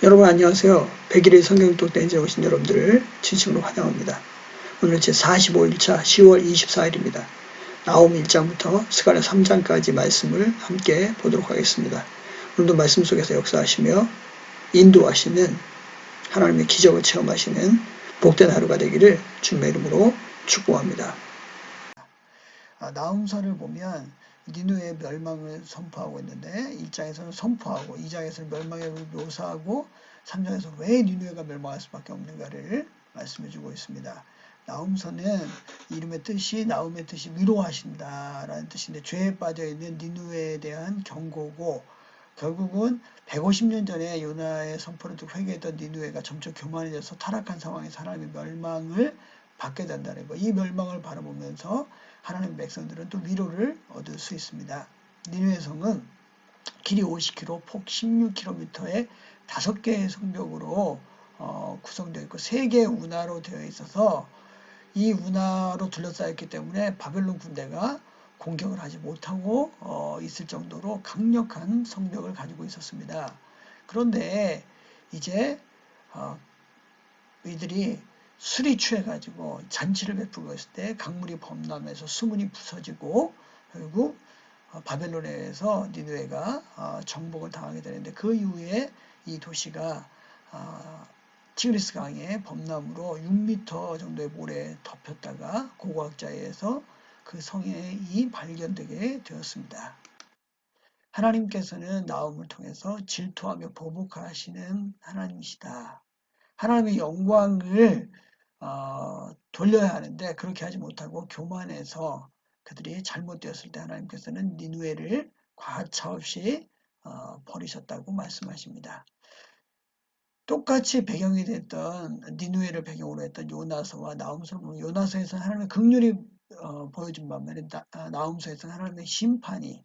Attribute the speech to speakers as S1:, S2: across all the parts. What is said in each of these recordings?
S1: 여러분 안녕하세요. 100일의 성경독 대행지에 오신 여러분들을 진심으로 환영합니다. 오늘 제45일차 10월 24일입니다. 나홈 1장부터 스가랴 3장까지 말씀을 함께 보도록 하겠습니다. 오늘도 말씀 속에서 역사하시며 인도하시는 하나님의 기적을 체험하시는 복된 하루가 되기를 주님의 이름으로 축복합니다. 나홈서를 보면 니누의 멸망을 선포하고 있는데 1장에서는 선포하고 2장에서는 멸망의 묘사하고 3장에서 왜 니누에가 멸망할 수밖에 없는가를 말씀해주고 있습니다. 나홈서는 이름의 뜻이 나홈의 뜻이 위로하신다라는 뜻인데 죄에 빠져있는 니누에 대한 경고고 결국은 150년 전에 요나의 선포를 듣고 회개했던 니누에가 점점 교만해져서 타락한 상황에서 하나님의 멸망을 받게 된다는 거. 이 멸망을 바라보면서 하나님의 백성들은 또 위로를 얻을 수 있습니다. 니누의 성은 길이 50km, 폭 16km의 5개의 성벽으로 구성되어 있고 3개의 운하로 되어 있어서 이 운하로 둘러싸였기 때문에 바벨론 군대가 공격을 하지 못하고 있을 정도로 강력한 성벽을 가지고 있었습니다. 그런데 이제 이들이 술이 취해가지고 잔치를 베풀고 있을 때 강물이 범람해서 수문이 부서지고 결국 바벨론에서 니느웨가 정복을 당하게 되는데 그 이후에 이 도시가 티그리스 강의 범람으로 6m 정도의 모래에 덮였다가 고고학자에 의해서 그 성이 발견되게 되었습니다. 하나님께서는 나홈을 통해서 질투하며 보복하시는 하나님이시다. 하나님의 영광을 돌려야 하는데 그렇게 하지 못하고 교만해서 그들이 잘못되었을 때 하나님께서는 니누에를 가차없이 버리셨다고 말씀하십니다. 똑같이 배경이 됐던 니누에를 배경으로 했던 요나서와 나홈서를 보면 요나서에서는 하나님의 긍휼이 보여준 반면에 나홈서에서는 하나님의 심판이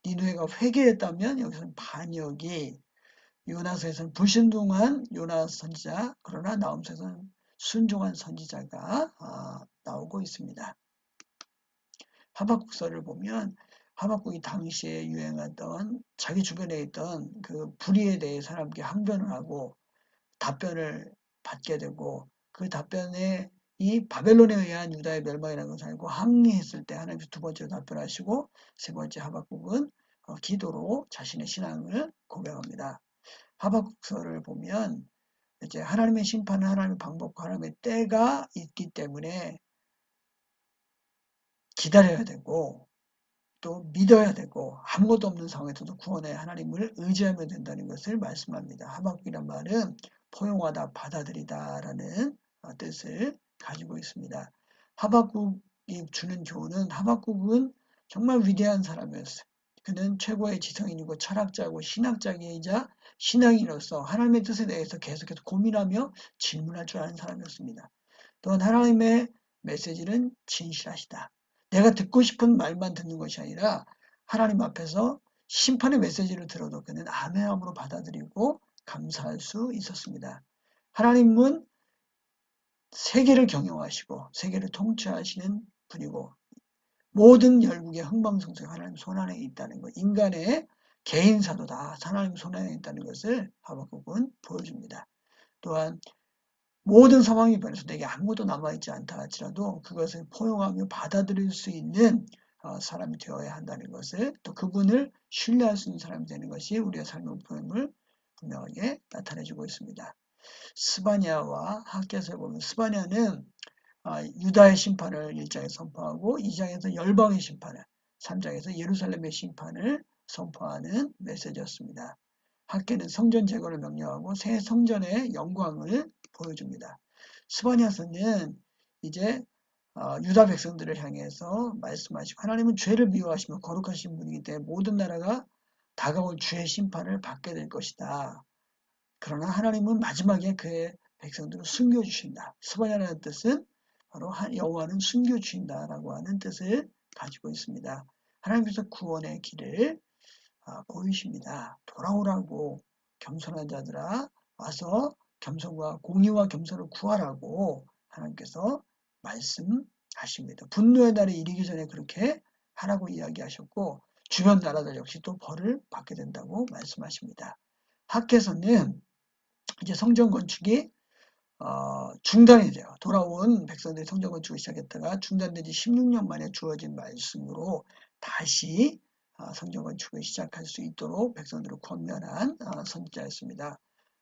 S1: 니누에가 회개했다면 여기서는 반역이 요나서에서는 불순종한 요나 선지자 그러나 나홈서에서는 순종한 선지자가 나오고 있습니다. 하박국서를 보면 하박국이 당시에 유행하던 자기 주변에 있던 그 불의에 대해 사람에게 항변을 하고 답변을 받게 되고 그 답변에 이 바벨론에 의한 유다의 멸망이라는 것을 알고 항의했을 때 하나님께서 두 번째로 답변하시고 세 번째 하박국은 기도로 자신의 신앙을 고백합니다. 하박국서를 보면 이제 하나님의 심판은 하나님의 방법과 하나님의 때가 있기 때문에 기다려야 되고 또 믿어야 되고 아무것도 없는 상황에서도 구원의 하나님을 의지하면 된다는 것을 말씀합니다. 하박국이란 말은 포용하다, 받아들이다라는 뜻을 가지고 있습니다. 하박국이 주는 교훈은 하박국은 정말 위대한 사람이었어요. 그는 최고의 지성인이고 철학자고 신학자이자 신앙인으로서 하나님의 뜻에 대해서 계속해서 고민하며 질문할 줄 아는 사람이었습니다. 또한 하나님의 메시지는 진실하시다. 내가 듣고 싶은 말만 듣는 것이 아니라 하나님 앞에서 심판의 메시지를 들어도 그는 아멘함으로 받아들이고 감사할 수 있었습니다. 하나님은 세계를 경영하시고 세계를 통치하시는 분이고 모든 열국의 흥망성쇠가 하나님 손안에 있다는 것, 인간의 개인사도 다 하나님 손안에 있다는 것을 하박국은 보여줍니다. 또한 모든 상황이 변해서 내게 아무것도 남아있지 않다 할지라도 그것을 포용하며 받아들일 수 있는 사람이 되어야 한다는 것을 또 그분을 신뢰할 수 있는 사람이 되는 것이 우리의 삶의 목표임을 분명하게 나타내주고 있습니다. 스바냐와 학개서에 보면 스바냐는 유다의 심판을 1장에 선포하고 2장에서 열방의 심판을 3장에서 예루살렘의 심판을 선포하는 메시지였습니다. 학개는 성전 제거를 명령하고 새 성전의 영광을 보여줍니다. 스바냐서는 이제 유다 백성들을 향해서 말씀하시고 하나님은 죄를 미워하시며 거룩하신 분이기 때문에 모든 나라가 다가올 주의 심판을 받게 될 것이다. 그러나 하나님은 마지막에 그의 백성들을 숨겨주신다. 스바냐라는 뜻은 바로 여호와는 숨겨주신다라고 하는 뜻을 가지고 있습니다. 하나님께서 구원의 길을 보이십니다. 돌아오라고 겸손한 자들아 와서 겸손과 공의와 겸손을 구하라고 하나님께서 말씀하십니다. 분노의 날이 이르기 전에 그렇게 하라고 이야기하셨고 주변 나라들 역시 또 벌을 받게 된다고 말씀하십니다. 학개서는 이제 성전 건축이 중단이 돼요. 돌아온 백성들이 성전 건축을 시작했다가 중단된 지 16년 만에 주어진 말씀으로 다시 성전 건축을 시작할 수 있도록 백성들을 권면한 선지자였습니다.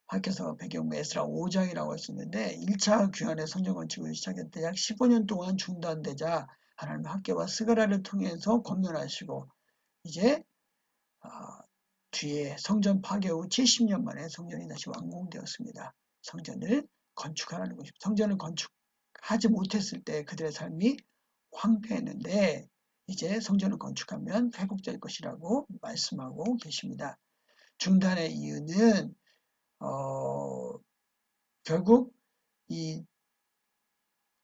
S1: 학교에서 배경부 에스라 5장이라고 했었는데 1차 귀환의 성전 건축을 시작했을 때 약 15년 동안 중단되자 하나님 학교와 스가랴를 통해서 권면하시고 이제 뒤에 성전 파괴 후 70년 만에 성전이 다시 완공되었습니다. 성전을 건축하라는 것입니다. 성전을 건축하지 못했을 때 그들의 삶이 황폐했는데 이제 성전을 건축하면 회복될 것이라고 말씀하고 계십니다. 중단의 이유는 결국 이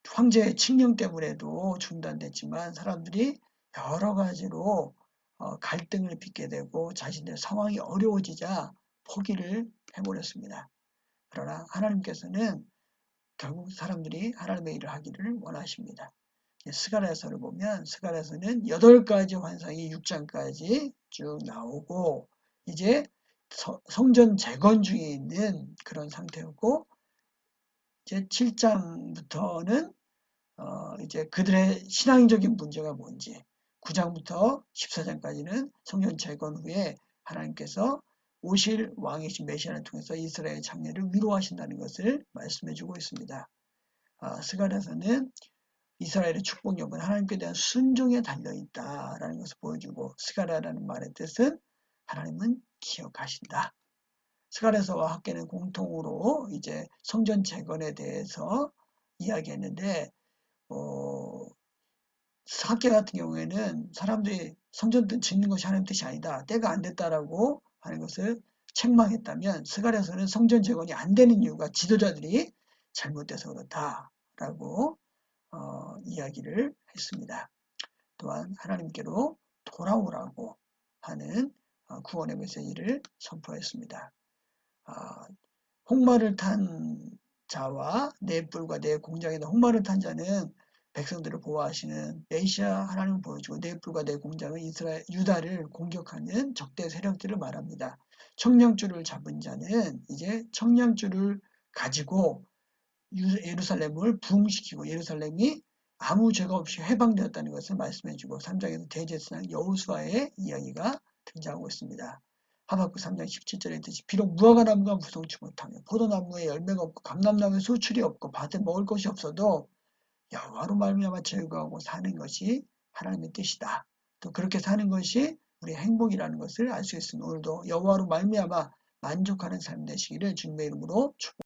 S1: 황제의 칙령 때문에도 중단됐지만 사람들이 여러 가지로 갈등을 빚게 되고 자신들의 상황이 어려워지자 포기를 해버렸습니다. 그러나 하나님께서는 결국 사람들이 하나님의 일을 하기를 원하십니다. 스가랴서를 보면 스가랴서는 8가지 환상이 6장까지 쭉 나오고 이제 성전 재건 중에 있는 그런 상태였고 이제 7장부터는 이제 그들의 신앙적인 문제가 뭔지 9장부터 14장까지는 성전 재건 후에 하나님께서 오실 왕이신 메시아를 통해서 이스라엘 장례를 위로하신다는 것을 말씀해주고 있습니다. 스가랴서는 이스라엘의 축복력은 하나님께 대한 순종에 달려있다라는 것을 보여주고 스가랴라는 말의 뜻은 하나님은 기억하신다. 스가랴서와 학계는 공통으로 이제 성전 재건에 대해서 이야기했는데 학계 같은 경우에는 사람들이 성전 짓는 것이 하나님 뜻이 아니다. 때가 안 됐다라고 하는 것을 책망했다면 스가랴서는 성전 재건이 안 되는 이유가 지도자들이 잘못돼서 그렇다라고 이야기를 했습니다. 또한 하나님께로 돌아오라고 하는 구원의 메시지를 선포했습니다. 홍마를 탄 자와 내 뿔과 내 공장에다 홍마를 탄 자는 백성들을 보호하시는 메시아 하나님을 보여주고 내 뿔과 내 공장은 이스라엘 유다를 공격하는 적대 세력들을 말합니다. 청량줄을 잡은 자는 이제 청량줄을 가지고 예루살렘을 부흥시키고 예루살렘이 아무 죄가 없이 해방되었다는 것을 말씀해주고 3장에서 대제사장 여호수아의 이야기가 등장하고 있습니다. 하박국 3장 17절에 있듯이 비록 무화과 나무가 무성치 못하며 포도나무에 열매가 없고 감람나무에 소출이 없고 밭에 먹을 것이 없어도 여호와로 말미암아 즐거워하고 사는 것이 하나님의 뜻이다. 또 그렇게 사는 것이 우리의 행복이라는 것을 알 수 있습니다. 오늘도 여호와로 말미암아 만족하는 삶 되시기를 주님의 이름으로 축복합니다.